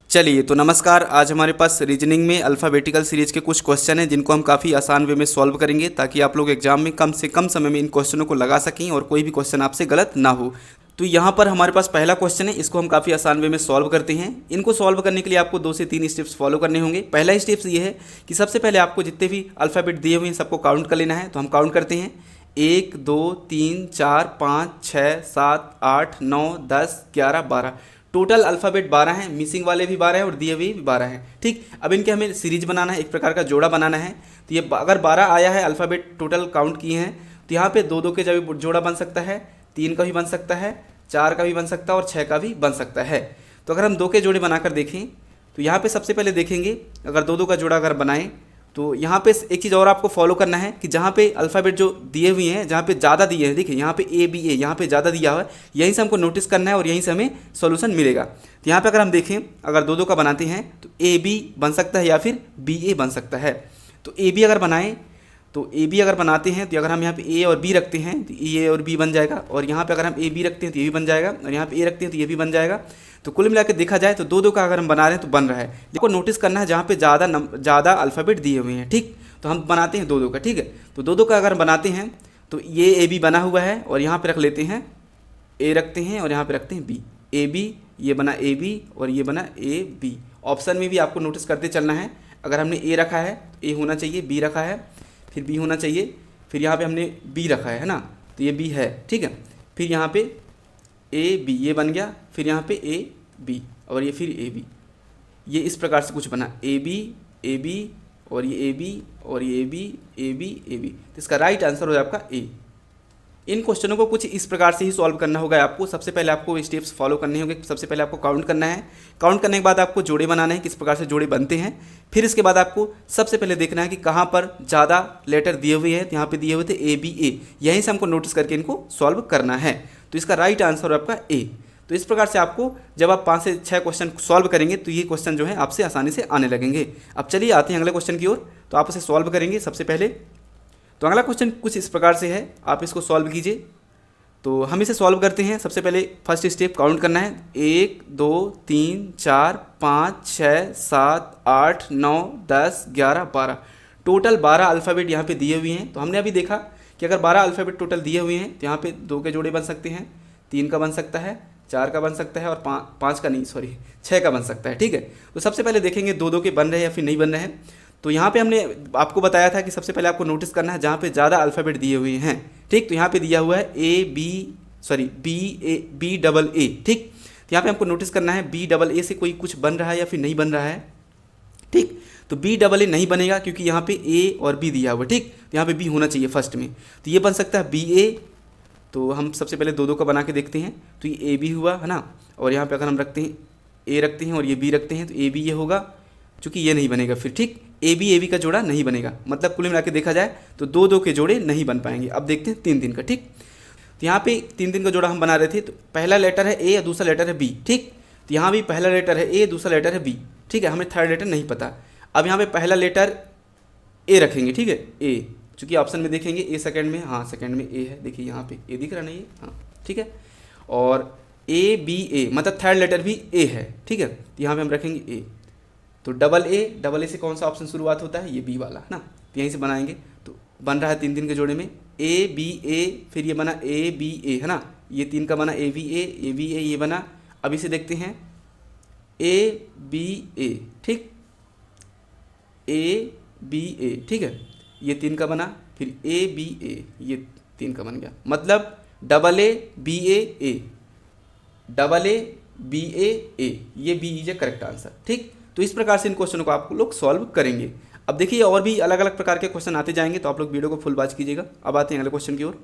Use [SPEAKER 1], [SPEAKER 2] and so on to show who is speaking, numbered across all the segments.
[SPEAKER 1] चलिए तो नमस्कार। आज हमारे पास रीजनिंग में अल्फ़ाबेटिकल सीरीज के कुछ क्वेश्चन हैं जिनको हम काफ़ी आसान वे में सॉल्व करेंगे ताकि आप लोग एग्जाम में कम से कम समय में इन क्वेश्चनों को लगा सकें और कोई भी क्वेश्चन आपसे गलत ना हो। तो यहाँ पर हमारे पास पहला क्वेश्चन है, इसको हम काफ़ी आसान वे में सॉल्व करते हैं। इनको सॉल्व करने के लिए आपको 2 से 3 स्टेप्स फॉलो करने होंगे। पहला स्टेप्स ये है कि सबसे पहले आपको जितने भी अल्फ़ाबेट दिए हुए हैं सबको काउंट कर लेना है। तो हम काउंट करते हैं 1 2 3 4 5 6 7 8 9 10 11 12। टोटल अल्फ़ाबेट 12 हैं, मिसिंग वाले भी 12 हैं और दिए हुए भी 12 हैं। ठीक, अब इनके हमें सीरीज बनाना है, एक प्रकार का जोड़ा बनाना है। तो ये अगर 12 आया है अल्फ़ाबेट टोटल काउंट किए हैं तो यहाँ पे 2 2 के जब जोड़ा बन सकता है, 3 का भी बन सकता है, 4 का भी बन सकता है और 6 का भी बन सकता है। तो अगर हम 2 के जोड़े बनाकर देखें तो यहाँ पे सबसे पहले देखेंगे अगर 2 2 का जोड़ा अगर बनाएं तो यहाँ पे एक चीज़ और आपको फॉलो करना है कि जहाँ पे अल्फ़ाबेट जो दिए हुए हैं, जहाँ पे ज़्यादा दिए हैं, देखिए यहाँ पे ए बी ए, यहाँ पे ज़्यादा दिया हुआ है, यहीं से हमको नोटिस करना है और यहीं से हमें सॉल्यूशन मिलेगा। तो यहाँ पे अगर हम देखें अगर 2 2 का बनाते हैं तो ए बी बन सकता है या फिर बी ए बन सकता है। तो ए बी अगर बनाएं तो ए बी अगर बनाते हैं तो अगर हम यहाँ पे ए और बी रखते हैं तो ए और बी बन जाएगा, और यहाँ पे अगर हम ए बी रखते हैं तो ये भी बन जाएगा, और यहाँ पे ए रखते हैं तो ये भी बन जाएगा। तो कुल मिला के देखा जाए तो 2 2 का अगर हम बना रहे हैं तो बन रहा है। देखो नोटिस करना है जहाँ पे ज़्यादा अल्फ़ाबेट दिए हुए हैं। ठीक, तो हम बनाते हैं 2 2 का। ठीक है, तो 2 2 का अगर बनाते हैं तो ये ए बी बना हुआ है और यहाँ पे रख लेते हैं ए रखते हैं और यहाँ पे रखते हैं बी। ए बी, ये बना ए बी और ये बना ए बी। ऑप्शन में भी आपको नोटिस करते चलना है, अगर हमने ए रखा है तो ए होना चाहिए, बी रखा है फिर बी होना चाहिए, फिर यहाँ पे हमने बी रखा है ना, तो ये बी है। ठीक है, फिर यहाँ पे ए बी ये बन गया, फिर यहाँ पे ए बी और ये फिर ए बी। ये इस प्रकार से कुछ बना ए बी और ये ए बी और ये A B A B A B. तो इसका राइट आंसर हो जाए आपका ए। इन क्वेश्चनों को कुछ इस प्रकार से ही सॉल्व करना होगा आपको। सबसे पहले आपको स्टेप्स फॉलो करने होंगे। सबसे पहले आपको काउंट करना है, काउंट करने के बाद आपको जोड़े बनाने हैं, किस प्रकार से जोड़े बनते हैं। फिर इसके बाद आपको सबसे पहले देखना है कि कहाँ पर ज़्यादा लेटर दिए हुए हैं। यहाँ पे दिए हुए थे ए बी ए, यहीं से हमको नोटिस करके इनको सॉल्व करना है। तो इसका राइट आंसर है आपका ए। तो इस प्रकार से आपको जब आप 5 से 6 क्वेश्चन सॉल्व करेंगे तो ये क्वेश्चन जो है आपसे आसानी से आने लगेंगे। अब चलिए आते हैं अगले क्वेश्चन की ओर। तो आप इसे सॉल्व करेंगे सबसे पहले। तो अगला क्वेश्चन कुछ इस प्रकार से है, आप इसको सॉल्व कीजिए। तो हम इसे सॉल्व करते हैं। सबसे पहले फर्स्ट स्टेप काउंट करना है, 1 2 3 4 5 6 7 8 9 10 11 12। टोटल 12 अल्फ़ाबेट यहाँ पे दिए हुए हैं। तो हमने अभी देखा कि अगर 12 अल्फ़ाबेट टोटल दिए हुए हैं तो यहाँ पे 2 के जोड़े बन सकते हैं, 3 का बन सकता है, 4 का बन सकता है और 5 का नहीं, सॉरी 6 का बन सकता है। ठीक है, तो सबसे पहले देखेंगे 2 2 के बन रहे हैं या फिर नहीं बन रहे हैं। तो यहाँ पे हमने आपको बताया था कि सबसे पहले आपको नोटिस करना है जहाँ पे ज़्यादा अल्फ़ाबेट दिए हुए हैं। ठीक, तो यहाँ पे दिया हुआ है बी डबल ए। ठीक, तो यहाँ पे हमको नोटिस करना है बी डबल ए से कोई कुछ बन रहा है या फिर नहीं बन रहा है। ठीक, तो बी डबल ए नहीं बनेगा क्योंकि यहाँ पे ए और बी दिया हुआ है। ठीक, तो यहाँ पे बी होना चाहिए फर्स्ट में। तो ये बन सकता है बी ए। तो हम सबसे पहले 2 2 का बना के देखते हैं। तो ये ए बी हुआ है ना, और यहाँ पे अगर हम रखते हैं ए रखते हैं और ये बी रखते हैं तो ए बी ये होगा, चूँकि ये नहीं बनेगा फिर। ठीक, ए बी का जोड़ा नहीं बनेगा, मतलब कुल मिला के देखा जाए तो 2 2 के जोड़े नहीं बन पाएंगे। अब देखते हैं 3 3 का। ठीक, तो यहाँ पे 3 3 का जोड़ा हम बना रहे थे। तो पहला लेटर है ए और दूसरा लेटर है बी। ठीक, तो यहाँ भी पहला लेटर है ए, दूसरा लेटर है बी। ठीक है, हमें थर्ड लेटर नहीं पता। अब यहाँ पे पहला लेटर ए रखेंगे। ठीक है, ए, चूँकि ऑप्शन में देखेंगे ए सेकंड में, हाँ सेकंड में ए है, देखिए यहाँ पे ए दिख रहा नहीं है, हाँ ठीक है। और ए बी ए मतलब थर्ड लेटर भी ए है। ठीक है, तो यहाँ पे हम रखेंगे ए। तो डबल ए से कौन सा ऑप्शन शुरुआत होता है, ये बी वाला ना, तो यहीं से बनाएंगे। तो बन रहा है 3 3 के जोड़े में ए बी ए, फिर ये बना ए बी ए है ना, ये 3 का बना ए बी ए ये बना। अब इसे देखते हैं ए बी ए। ठीक, ए बी ए, ठीक है, ये 3 का बना, फिर ए बी ए, ये 3 का बन गया, मतलब double A B A, double A B A, ये B is A correct answer. ठीक, तो इस प्रकार से इन क्वेश्चनों को आप लोग सॉल्व करेंगे। अब देखिए और भी अलग अलग प्रकार के क्वेश्चन आते जाएंगे, तो आप लोग वीडियो को फुल वॉच कीजिएगा। अब आते हैं अगले क्वेश्चन की ओर।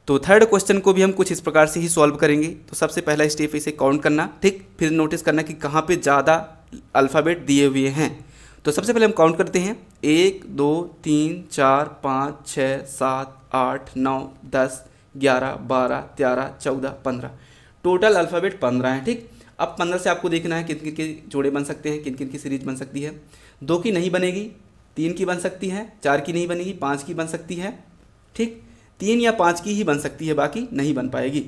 [SPEAKER 1] तो थर्ड क्वेश्चन को भी हम कुछ इस प्रकार से ही सॉल्व करेंगे। तो सबसे पहला स्टेप इसे काउंट करना। ठीक, फिर नोटिस करना कि कहाँ पे ज़्यादा अल्फ़ाबेट दिए हुए हैं। तो सबसे पहले हम काउंट करते हैं 1 2 3 4 5 6 7 8 9 10 11 12 13 14 15। टोटल अल्फ़ाबेट 15 हैं। ठीक, अब 15 से आपको देखना है किन किन के जोड़े बन सकते हैं, किन किन की सीरीज बन सकती है। 2 की नहीं बनेगी, 3 की बन सकती है, 4 की नहीं बनेगी, 5 की बन सकती है। ठीक, 3 या 5 की ही बन सकती है, बाकी नहीं बन पाएगी।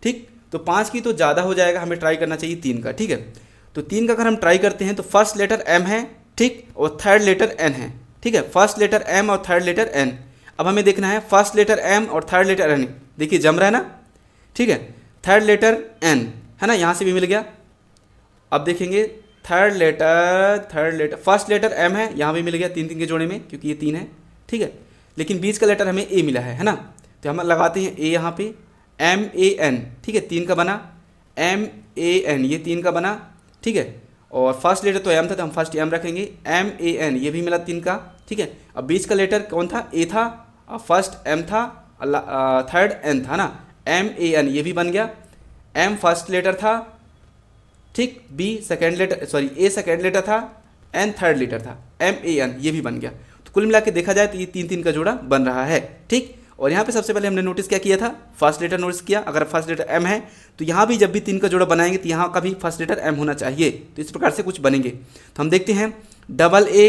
[SPEAKER 1] ठीक, तो 5 की तो ज़्यादा हो जाएगा, हमें ट्राई करना चाहिए 3 का। ठीक है, तो 3 का अगर हम ट्राई करते हैं तो फर्स्ट लेटर एम है, ठीक, और थर्ड लेटर एन है, ठीक है, फर्स्ट लेटर एम और थर्ड लेटर एन। अब हमें देखना है फर्स्ट लेटर एम और थर्ड लेटर एन, देखिए जम रहा है ना, ठीक है, थर्ड लेटर एन है ना, यहाँ से भी मिल गया। अब देखेंगे third letter first letter M है, यहाँ भी मिल गया 3 3 के जोड़े में, क्योंकि ये 3 है, ठीक है, लेकिन बीच का लेटर हमें ए मिला है ना, तो हम लगाते हैं ए यहाँ पे, एम ए एन, ठीक है, 3 का बना, एम ए एन, ये 3 का बना, ठीक है, और फर्स्ट लेटर तो एम था तो हम फर्स्ट एम रखेंगे, एम ए एन, ये भी मिला 3 का, ठीक है। अब बीच का लेटर कौन था, ए था, अब फर्स्ट एम था, थर्ड एन था ना, एम ए एन, ये भी बन गया, एम फर्स्ट लेटर था, ठीक, बी सेकेंड लेटर, सॉरी ए सेकेंड लेटर था, एन थर्ड लेटर था, एम ए एन, ये भी बन गया। तो कुल मिला के देखा जाए तो ये 3 3 का जोड़ा बन रहा है, ठीक। और यहाँ पे सबसे पहले हमने नोटिस क्या किया था, फर्स्ट लेटर नोटिस किया, अगर फर्स्ट लेटर एम है तो यहाँ भी जब भी 3 का जोड़ा बनाएंगे तो यहाँ का भी फर्स्ट लेटर एम होना चाहिए, तो इस प्रकार से कुछ बनेंगे। तो हम देखते हैं double A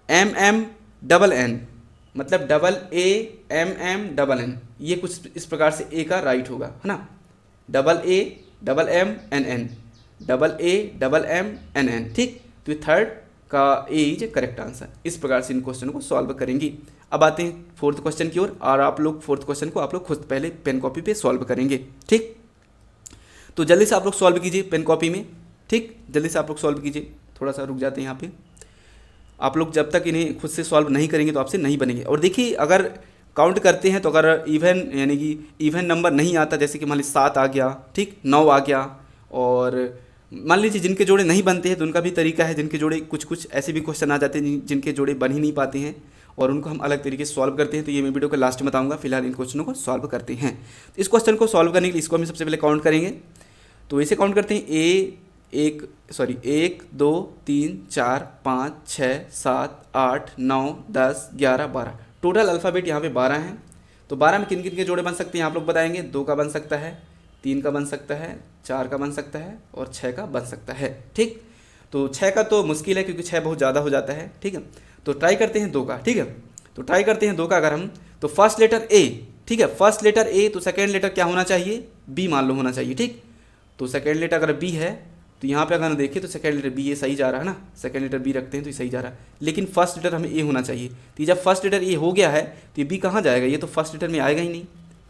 [SPEAKER 1] M M double N, मतलब double A M M double N, ये कुछ इस प्रकार से ए का राइट होगा, है ना, double A double M N N, double A double M N N, ठीक। तो ये थर्ड का ए इज करेक्ट आंसर। इस प्रकार से इन क्वेश्चन को सॉल्व करेंगे। अब आते हैं फोर्थ क्वेश्चन की ओर, और आप लोग फोर्थ क्वेश्चन को आप लोग खुद पहले पेन कॉपी पे सॉल्व करेंगे, ठीक। तो जल्दी से आप लोग सॉल्व कीजिए पेन कॉपी में, ठीक, जल्दी से आप लोग सॉल्व कीजिए। थोड़ा सा रुक जाते हैं यहाँ पे, आप लोग जब तक इन्हें खुद से सॉल्व नहीं करेंगे तो आपसे नहीं बनेंगे। और देखिए अगर काउंट करते हैं तो अगर इवन यानी कि इवन नंबर नहीं आता, जैसे कि मान लीजिए 7 आ गया, ठीक, 9 आ गया, और मान लीजिए जिनके जोड़े नहीं बनते हैं तो उनका भी तरीका है, जिनके जोड़े कुछ ऐसे भी क्वेश्चन आ जाते हैं जिनके जोड़े बन ही नहीं पाते हैं और उनको हम अलग तरीके से सॉल्व करते हैं, तो ये मैं वीडियो के लास्ट में बताऊंगा। फिलहाल इन क्वेश्चनों को सॉल्व करते हैं। तो इस क्वेश्चन को सॉल्व करने के लिए इसको हम सबसे पहले काउंट करेंगे, तो इसे काउंट करते हैं, 1 2 3 4 5 6 7 8 9 10 11 12, टोटल अल्फ़ाबेट यहाँ पे 12 हैं। तो 12 में किन किन के जोड़े बन सकते हैं आप लोग बताएंगे, 2 का बन सकता है, 3 का बन सकता है, 4 का बन सकता है और 6 का बन सकता है, ठीक। तो 6 का तो मुश्किल है क्योंकि 6 बहुत ज़्यादा हो जाता है, ठीक है। तो ट्राई करते हैं 2 का, ठीक है। तो ट्राई करते हैं 2 का, अगर हम तो फर्स्ट लेटर ए, ठीक है, फर्स्ट लेटर ए, तो सेकेंड लेटर क्या होना चाहिए, बी मान लो होना चाहिए, ठीक। तो सेकेंड लेटर अगर बी है तो यहाँ पे अगर देखें तो सेकेंड लेटर बी, ये सही जा रहा है ना, सेकेंड लेटर बी रखते हैं तो ये सही जा रहा है, लेकिन फर्स्ट लेटर हमें ए होना चाहिए। तो जब फर्स्ट लेटर ए हो गया है तो ये बी कहाँ जाएगा, ये तो फर्स्ट लेटर में आएगा ही नहीं,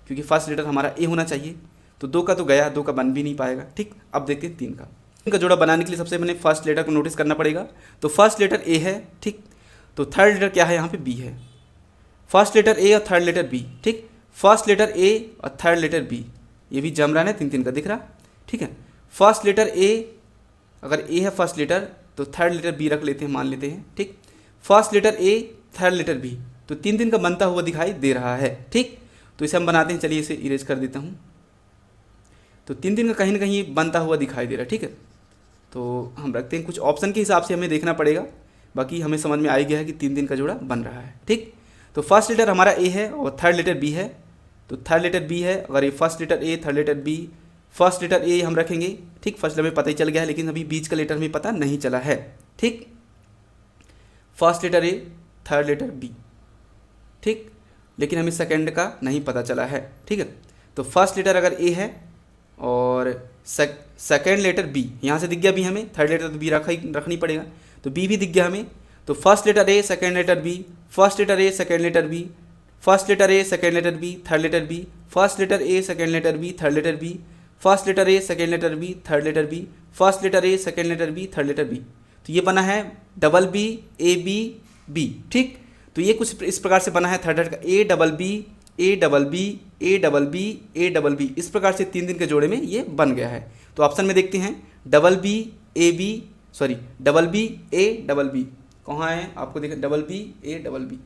[SPEAKER 1] क्योंकि फर्स्ट लेटर हमारा ए होना चाहिए। तो 2 का तो गया, 2 का बन भी नहीं पाएगा, ठीक। अब देखते हैं 3 का। 3 का जोड़ा बनाने के लिए सबसे पहले फर्स्ट लेटर को नोटिस करना पड़ेगा। तो फर्स्ट लेटर ए है, ठीक, तो थर्ड लेटर क्या है, यहाँ पे बी है, फर्स्ट लेटर ए और थर्ड लेटर बी, ठीक, फर्स्ट लेटर ए और थर्ड लेटर बी, ये भी जम रहा है 3 3 का दिख रहा, ठीक है। फर्स्ट लेटर ए, अगर ए है फर्स्ट लेटर तो थर्ड लेटर बी रख लेते हैं, मान लेते हैं, ठीक, first letter A third letter B, तो 3 3 का बनता हुआ दिखाई दे रहा है, ठीक। तो इसे हम बनाते हैं, चलिए इसे इरेज कर देता हूँ। तो 3 3 का कहीं ना कहीं बनता हुआ दिखाई दे रहा है, ठीक है। तो हम रखते हैं, कुछ ऑप्शन के हिसाब से हमें देखना पड़ेगा, बाकी हमें समझ में आ गया है कि 3 3 का जोड़ा बन रहा है, ठीक। तो फर्स्ट लेटर हमारा ए है और थर्ड लेटर बी है, तो थर्ड लेटर बी है, अगर ये first letter A third letter B, first letter A हम रखेंगे, ठीक, फर्स्ट लेटर में पता ही चल गया है, लेकिन अभी बीच का लेटर में पता नहीं चला है, ठीक। First letter A third letter B, ठीक, लेकिन हमें सेकंड का नहीं पता चला है, ठीक है। तो फर्स्ट लेटर अगर ए है और सेकेंड लेटर बी, यहाँ से दिख गया बी, हमें थर्ड लेटर तो बी रखनी पड़ेगा, तो बी भी दिख गया हमें। तो first letter A second letter B, first letter A second letter B, first letter A second letter B third letter B, first letter A second letter B third letter B, first letter A second letter B third letter B, first letter A second letter B third letter B. तो ये बना है double B A B B, ठीक। तो ये कुछ इस प्रकार से बना है थर्ड का, A double B A double B A double B A double B, इस प्रकार से 3 3 के जोड़े में ये बन गया है। तो ऑप्शन में देखते हैं double B A B, sorry double B A double B, कहाँ है आपको देखा, double B A double B,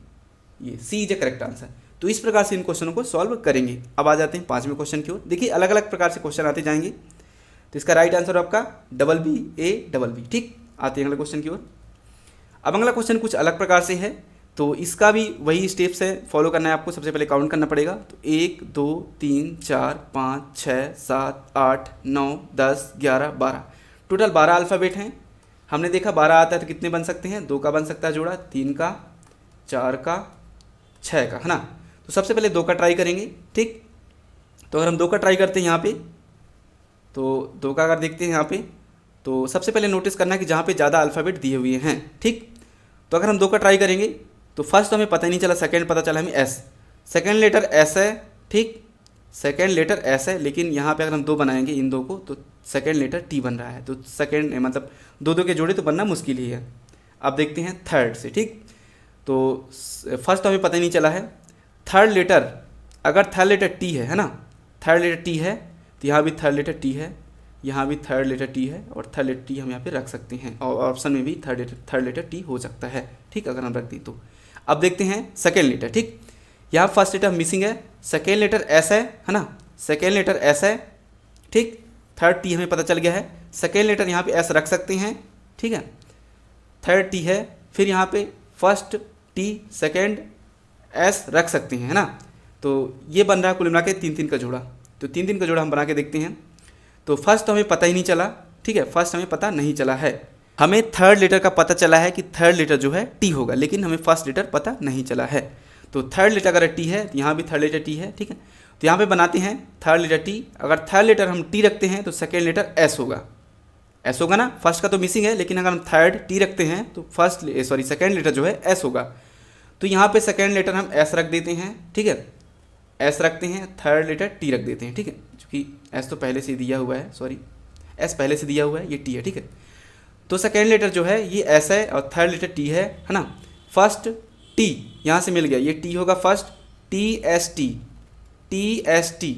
[SPEAKER 1] ये C is A correct answer. तो इस प्रकार से इन क्वेश्चनों को सॉल्व करेंगे। अब आ जाते हैं 5वें क्वेश्चन की ओर। देखिए अलग अलग प्रकार से क्वेश्चन आते जाएंगे, तो इसका राइट आंसर आपका double B A double B, ठीक। आते हैं अगले क्वेश्चन की ओर। अब अगला क्वेश्चन कुछ अलग प्रकार से है, तो इसका भी वही स्टेप्स है, फॉलो करना है आपको। सबसे पहले काउंट करना पड़ेगा, तो 1 2 3 4 5 6 7 8 9 10 11 12, टोटल 12 अल्फ़ाबेट हैं। हमने देखा 12 आता है तो कितने बन सकते हैं, 2 का बन सकता है जोड़ा, 3 का, 4 का, 6 का, है ना। तो सबसे पहले 2 का ट्राई करेंगे, ठीक। तो अगर हम 2 का ट्राई करते हैं यहाँ पे, तो 2 का अगर देखते हैं यहाँ पे, तो सबसे पहले नोटिस करना है कि जहाँ पे ज़्यादा अल्फ़ाबेट दिए हुए हैं, ठीक। तो अगर हम 2 का ट्राई करेंगे तो फर्स्ट तो हमें पता ही नहीं चला, सेकंड पता चला हमें एस, सेकंड लेटर एस है, ठीक, सेकंड लेटर एस है, लेकिन यहाँ पे अगर हम 2 बनाएंगे इन 2 को तो सेकंड लेटर टी बन रहा है, तो सेकंड मतलब 2 के जोड़े तो बनना मुश्किल ही है। अब देखते हैं थर्ड से, ठीक। तो फर्स्ट तो हमें पता ही नहीं चला है, थर्ड लेटर, अगर थर्ड लेटर टी है ना, थर्ड लेटर टी है तो यहाँ भी थर्ड लेटर टी है, यहाँ भी थर्ड लेटर टी है और थर्ड लेटर टी हम यहाँ पे रख सकते हैं, और ऑप्शन में भी थर्ड लेटर टी हो सकता है, ठीक, अगर हम रख दें तो। अब देखते हैं सेकेंड लेटर, ठीक। यहाँ फर्स्ट लेटर मिसिंग है, सेकेंड लेटर एस है ना, सेकेंड लेटर एस है, ठीक। थर्ड टी हमें पता चल गया है, सेकेंड लेटर यहाँ पे एस रख सकते हैं, ठीक है, थर्ड टी है, फिर यहाँ पे फर्स्ट टी सेकेंड एस रख सकते हैं, है ना। तो ये बन रहा है कुल मिला के 3-3 का जोड़ा। तो 3-3 का जोड़ा हम बना के देखते हैं। तो फर्स्ट तो हमें पता ही नहीं चला, ठीक है, फर्स्ट हमें पता नहीं चला है, हमें थर्ड लेटर का पता चला है कि थर्ड लेटर जो है टी होगा, लेकिन हमें फर्स्ट लेटर पता नहीं चला है। तो थर्ड लेटर अगर टी है तो यहाँ भी थर्ड लेटर टी है, ठीक है। तो यहाँ पे बनाते हैं थर्ड लेटर टी, अगर थर्ड लेटर हम टी रखते हैं तो सेकेंड लेटर एस होगा, एस होगा ना, फर्स्ट का तो मिसिंग है, लेकिन अगर हम थर्ड टी रखते हैं तो सेकेंड लेटर जो है एस होगा। तो यहाँ पे सेकेंड लेटर हम एस रख देते हैं, ठीक है, एस रखते हैं, थर्ड लेटर टी रख देते हैं, ठीक है, क्योंकि एस तो पहले से दिया हुआ है, सॉरी एस पहले से दिया हुआ है, ये टी है, ठीक है। तो सेकेंड लेटर जो है ये एस है और थर्ड लेटर टी है ना। फर्स्ट टी यहाँ से मिल गया, ये टी होगा first, T S T, T S T,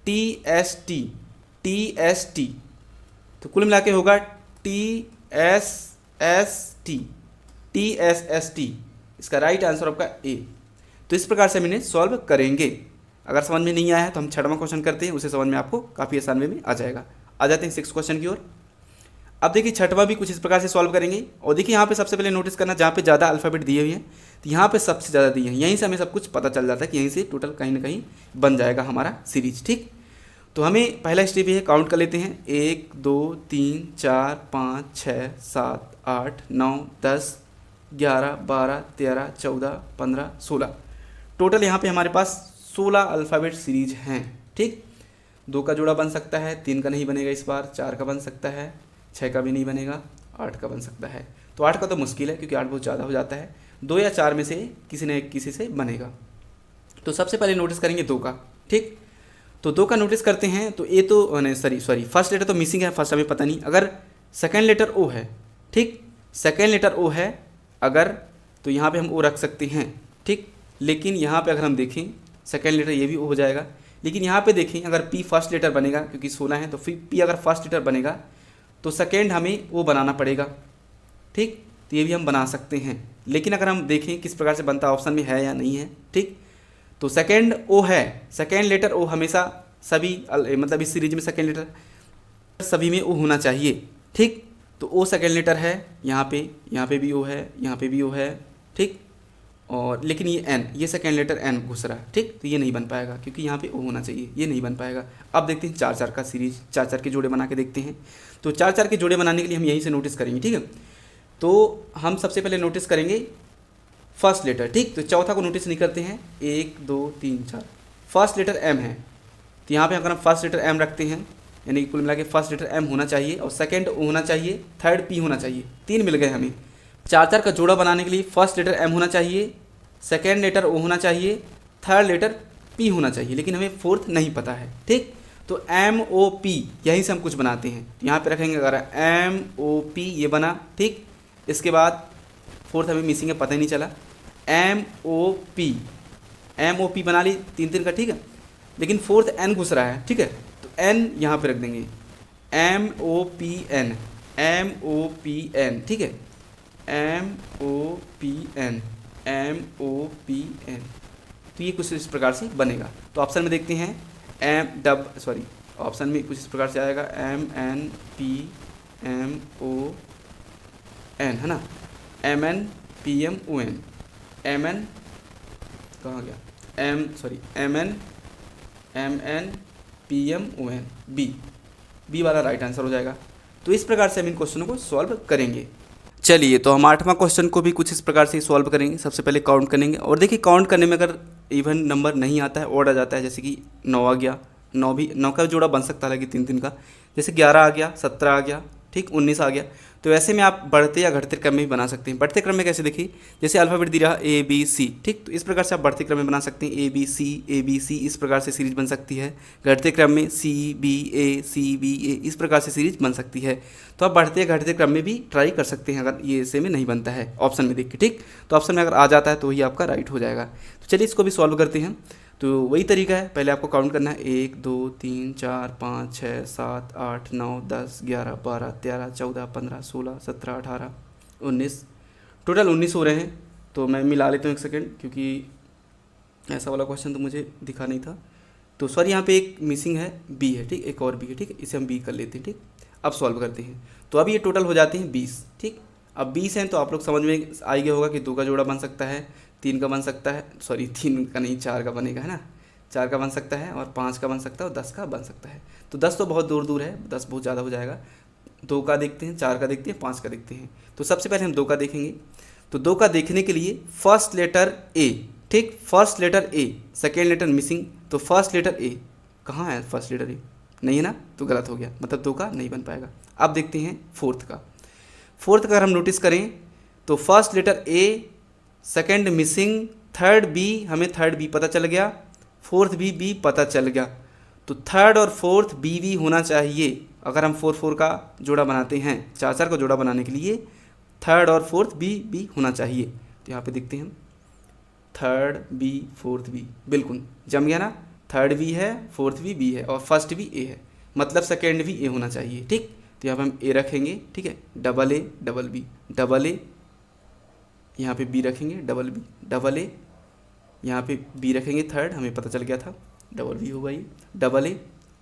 [SPEAKER 1] T S T, T S T, तो कुल मिला के होगा T S S T, T S S T, इसका राइट आंसर आपका ए। तो इस प्रकार से हम इन्हें सॉल्व करेंगे। अगर समझ में नहीं आया है तो हम 6वां क्वेश्चन करते हैं, उसे समझ में आपको काफ़ी आसान वे में आ जाएगा। आ जाते हैं 6th क्वेश्चन की ओर। अब देखिए 6वां भी कुछ इस प्रकार से सॉल्व करेंगे, और देखिए यहाँ पे सबसे पहले नोटिस करना, जहाँ पे ज़्यादा अल्फ़ाबेट दिए हुए हैं तो यहाँ पे सबसे ज़्यादा दिए हैं, यहीं से हमें सब कुछ पता चल जाता है कि यहीं से टोटल कहीं ना कहीं बन जाएगा हमारा सीरीज, ठीक। तो हमें पहला स्टेप ये है, काउंट कर लेते हैं, 1 2 3 4 5 6 7 8 9 10 11 12 13 14 15 16, टोटल यहाँ पे हमारे पास 16 अल्फ़ाबेट सीरीज हैं, ठीक। 2 का जोड़ा बन सकता है, 3 का नहीं बनेगा इस बार, 4 का बन सकता है, 6 का भी नहीं बनेगा, 8 का बन सकता है। तो 8 का तो मुश्किल है क्योंकि 8 बहुत ज़्यादा हो जाता है, 2 या 4 में से किसी न किसी से बनेगा। तो सबसे पहले नोटिस करेंगे 2 का, ठीक। तो 2 का नोटिस करते हैं, तो ए तो सॉरी फर्स्ट लेटर तो मिसिंग है, फर्स्ट हमें पता नहीं, अगर सेकेंड लेटर ओ है, ठीक, सेकेंड लेटर ओ है अगर, तो यहाँ पे हम ओ रख सकते हैं, ठीक। लेकिन यहाँ पे अगर हम देखें सेकेंड लेटर ये भी ओ हो जाएगा, लेकिन यहाँ पे देखें अगर पी फर्स्ट लेटर बनेगा, क्योंकि 16 है तो फिर पी अगर फर्स्ट लेटर बनेगा तो सेकेंड हमें ओ बनाना पड़ेगा, ठीक। तो ये भी हम बना सकते हैं, लेकिन अगर हम देखें किस प्रकार से बनता है, ऑप्शन में है या नहीं है, ठीक। तो सेकेंड ओ है, सेकेंड लेटर ओ हमेशा सभी मतलब इस सीरीज में सेकेंड लेटर सभी में ओ होना चाहिए, ठीक। तो ओ सेकेंड लेटर है, यहाँ पे भी ओ है, यहाँ पे भी ओ है, ठीक। और लेकिन ये एन, ये सेकेंड लेटर एन घुस रहा है, ठीक। तो ये नहीं बन पाएगा क्योंकि यहाँ पे ओ होना चाहिए, ये नहीं बन पाएगा। अब देखते हैं 4-4 का सीरीज, 4-4 के जोड़े बना के देखते हैं। तो 4-4 के जोड़े बनाने के लिए हम यहीं से नोटिस करेंगे, ठीक है। तो हम सबसे पहले नोटिस करेंगे फर्स्ट लेटर, ठीक। तो चौथा को नोटिस नहीं करते हैं, 1 2 3 4, फर्स्ट लेटर एम है, तो यहाँ पे अगर हम फर्स्ट लेटर एम रखते हैं, यानी कि कुल मिला के फर्स्ट लेटर एम होना चाहिए और सेकंड ओ होना चाहिए, थर्ड पी होना चाहिए, 3 मिल गए हमें। 4-4 का जोड़ा बनाने के लिए फर्स्ट लेटर एम होना चाहिए, सेकेंड लेटर ओ होना चाहिए, थर्ड लेटर पी होना चाहिए, लेकिन हमें फोर्थ नहीं पता है, ठीक। तो एम ओ पी यहीं से हम कुछ बनाते हैं, यहाँ पे रखेंगे अगर एम ओ पी, ये बना, ठीक। इसके बाद फोर्थ हमें मिसिंग है, पता ही नहीं चला, एम ओ पी बना ली 3-3 का, ठीक है। लेकिन फोर्थ एन घुस रहा है, ठीक है, तो एन यहाँ पे रख देंगे, एम ओ पी एन, ठीक है, एम ओ पी एन, तो ये कुछ इस प्रकार से बनेगा। तो ऑप्शन में देखते हैं ऑप्शन में कुछ इस प्रकार से आएगा, M N P M O N, है ना, M N P M O N, M N कहाँ गया, M N P M O N, B वाला राइट आंसर हो जाएगा। तो इस प्रकार से हम इन क्वेश्चनों को सॉल्व करेंगे। चलिए, तो हम 8वां क्वेश्चन को भी कुछ इस प्रकार से सॉल्व करेंगे। सबसे पहले काउंट करेंगे, और देखिए काउंट करने में अगर इवन नंबर नहीं आता है, ऑड आ जाता है, जैसे कि 9 आ गया, 9 का जोड़ा बन सकता है, लेकिन 3-3 का, जैसे 11 आ गया, 17 आ गया, ठीक 19 आ गया। तो ऐसे में आप बढ़ते या घटते क्रम में भी बना सकते हैं। बढ़ते क्रम में कैसे देखिए, जैसे अल्फ़ाबेट दिया रहा ए बी सी, ठीक, तो इस प्रकार से आप बढ़ते क्रम में बना सकते हैं ए बी सी इस प्रकार से सीरीज बन सकती है। घटते क्रम में सी बी ए इस प्रकार से सीरीज बन सकती है। तो आप बढ़ते या घटते क्रम में भी ट्राई कर सकते हैं अगर ये ऐसे में नहीं बनता है ऑप्शन में देख के, ठीक। तो ऑप्शन में अगर आ जाता है तो वही आपका राइट हो जाएगा। तो चलिए इसको भी सॉल्व करते हैं। तो वही तरीका है, पहले आपको काउंट करना है 1 2 3 4 5 6 7 8 9 10 11 12 13 14 15 16 17 18 19, टोटल 19 हो रहे हैं। तो मैं मिला लेता हूँ एक सेकेंड, क्योंकि ऐसा वाला क्वेश्चन तो मुझे दिखा नहीं था। तो सॉरी, यहाँ पे एक मिसिंग है, बी है, ठीक, एक और बी है, ठीक, इसे हम बी कर लेते हैं, ठीक। अब सॉल्व करते हैं। तो अब ये टोटल हो जाते हैं 20, ठीक। अब 20 हैं तो आप लोग समझ में आ गया होगा कि 2 का जोड़ा बन सकता है, 3 का बन सकता है, सॉरी 3 का नहीं 4 का बनेगा, है ना, 4 का बन सकता है और 5 का बन सकता है और 10 का बन सकता है। तो 10 तो बहुत दूर दूर है, 10 बहुत ज़्यादा हो जाएगा। 2 का देखते हैं, 4 का देखते हैं, 5 का देखते हैं। तो सबसे पहले हम 2 का देखेंगे। तो 2 का देखने के लिए फर्स्ट लेटर ए, ठीक, first letter A, second letter missing, तो फर्स्ट लेटर ए कहाँ है, फर्स्ट लेटर ए नहीं है ना, तो गलत हो गया, मतलब 2 का नहीं बन पाएगा। अब देखते हैं फोर्थ का। फोर्थ का अगर हम नोटिस करें तो first letter A, second missing, third B, हमें थर्ड बी पता चल गया, फोर्थ भी बी पता चल गया। तो थर्ड और फोर्थ बी वी होना चाहिए। अगर हम 4 4 का जोड़ा बनाते हैं, 4 4 का जोड़ा बनाने के लिए थर्ड और फोर्थ बी बी होना चाहिए। तो यहाँ पे देखते हैं हम, थर्ड बी फोर्थ बी, बिल्कुल जम गया ना, थर्ड बी है, फोर्थ भी बी है और फर्स्ट भी ए है, मतलब सेकेंड भी ए होना चाहिए, ठीक। तो यहाँ पे हम ए रखेंगे, ठीक है, double A double B, double A, यहाँ पे बी रखेंगे, डबल बी, डबल ए, यहाँ पे बी रखेंगे, थर्ड हमें पता चल गया था, डबल बी होगा ये, double A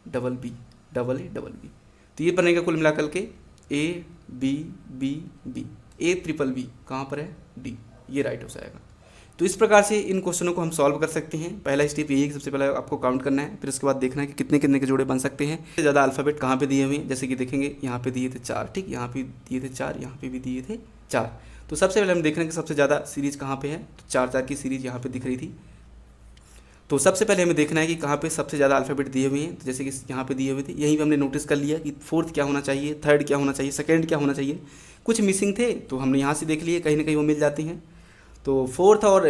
[SPEAKER 1] double B, double A double B. तो ये बनेगा कुल मिलाकर के A B B B, A triple B कहाँ पर है, डी, ये राइट हो जाएगा। तो इस प्रकार से इन क्वेश्चनों को हम सॉल्व कर सकते हैं। पहला स्टेप यही है कि सबसे पहले आपको काउंट करना है, फिर उसके बाद देखना है कि कितने कितने के जोड़े बन सकते हैं। सबसे ज़्यादा अल्फ़ाबेट कहाँ पे दिए हुए हैं, जैसे कि देखेंगे यहाँ पे दिए थे 4, ठीक, यहाँ पे दिए थे 4, यहाँ पे भी दिए थे 4। तो सबसे पहले हम देख रहे हैं कि सबसे ज़्यादा सीरीज़ कहाँ पे है, तो 4 4 की सीरीज़ यहाँ पे दिख रही थी। तो सबसे पहले हमें देखना है कि कहाँ पे सबसे ज़्यादा अल्फ़ाबेट दिए हुए हैं। तो जैसे कि यहाँ पे दिए हुए थे, यहीं पे हमने नोटिस कर लिया कि फोर्थ क्या होना चाहिए, थर्ड क्या होना चाहिए, सेकंड क्या होना चाहिए, कुछ मिसिंग थे तो हमने यहाँ से देख लिए, कहीं ना कहीं वो मिल जाती हैं। तो फोर्थ और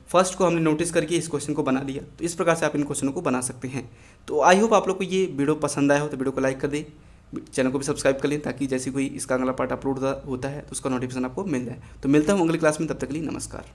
[SPEAKER 1] फर्स्ट को हमने नोटिस करके इस क्वेश्चन को बना लिया। तो इस प्रकार से आप इन क्वेश्चनों को बना सकते हैं। तो आई होप आप लोग को ये वीडियो पसंद आया हो, तो वीडियो को लाइक कर दें, चैनल को भी सब्सक्राइब कर लें, ताकि जैसे कोई इसका अगला पार्ट अपलोड होता है तो उसका नोटिफिकेशन आपको मिल जाए। तो मिलता हूँ अगली क्लास में, तब तक के लिए नमस्कार।